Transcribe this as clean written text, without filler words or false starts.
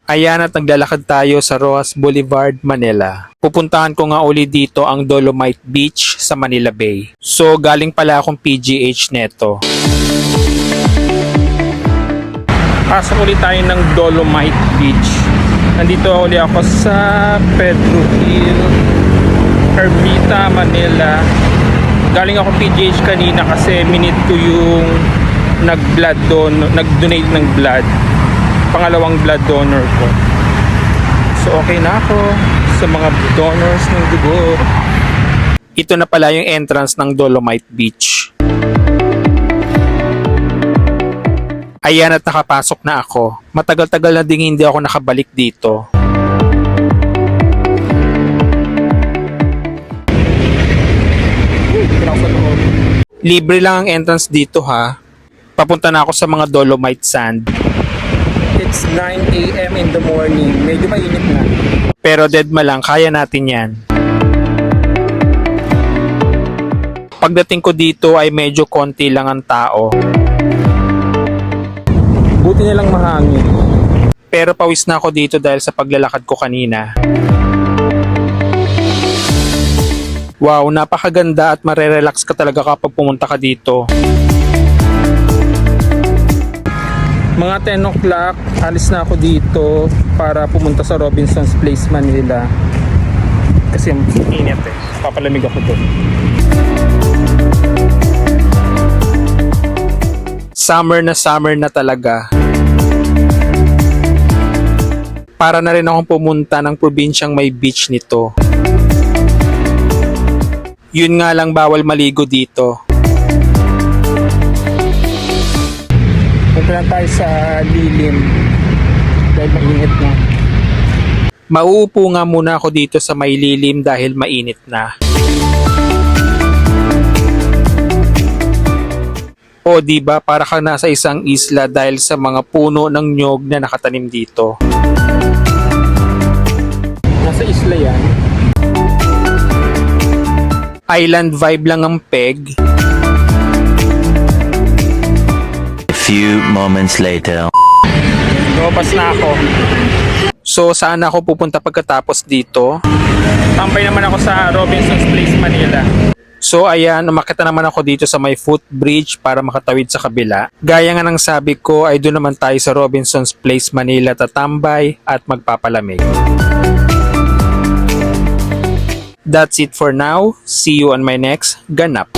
Ayan at naglalakad tayo sa Roxas Boulevard, Manila. Pupuntahan ko nga uli dito ang Dolomite Beach sa Manila Bay. So galing pala akong PGH neto. Pasok ulit tayo ng Dolomite Beach. Nandito uli ako sa Pedro Hill, Ermita, Manila. Galing ako PGH kanina kasi minute ko yung nag-blood doon, nag-donate ng blood. Pangalawang blood donor ko. So okay na ako sa mga donors ng dugo. Ito na pala yung entrance ng Dolomite Beach. Ayan at nakapasok na ako. Matagal-tagal na ding hindi ako nakabalik dito. Libre lang ang entrance dito ha. Papunta na ako sa mga Dolomite Sand. It's 9 AM in the morning. Medyo mainit na. Pero deadma lang, kaya natin yan. Pagdating ko dito ay medyo konti lang ang tao. Buti na lang mahangin. Pero pawis na ako dito dahil sa paglalakad ko kanina. Wow, napakaganda at marerelax ka talaga kapag pumunta ka dito. Mga 10 o'clock, alis na ako dito para pumunta sa Robinson's Place, Manila. Kasi init eh. Papalamig ako doon. Summer na talaga. Para na rin akong pumunta ng probinsyang may beach nito. Yun nga lang bawal maligo dito. Punta lang tayo sa lilim dahil mainit na. Mauupo nga muna ako dito sa may lilim dahil mainit na. O diba para ka nasa isang isla dahil sa mga puno ng nyog na nakatanim dito. Nasa isla yan. Island vibe lang ang peg. Few moments later. Lumabas na ako. So saan ako pupunta pagkatapos dito? Tambay naman ako sa Robinson's Place, Manila. So ayan, umakyat na naman ako dito sa may footbridge para makatawid sa kabila. Gaya nga ng sabi ko ay doon naman tayo sa Robinson's Place, Manila tatambay at magpapalamig. That's it for now. See you on my next ganap.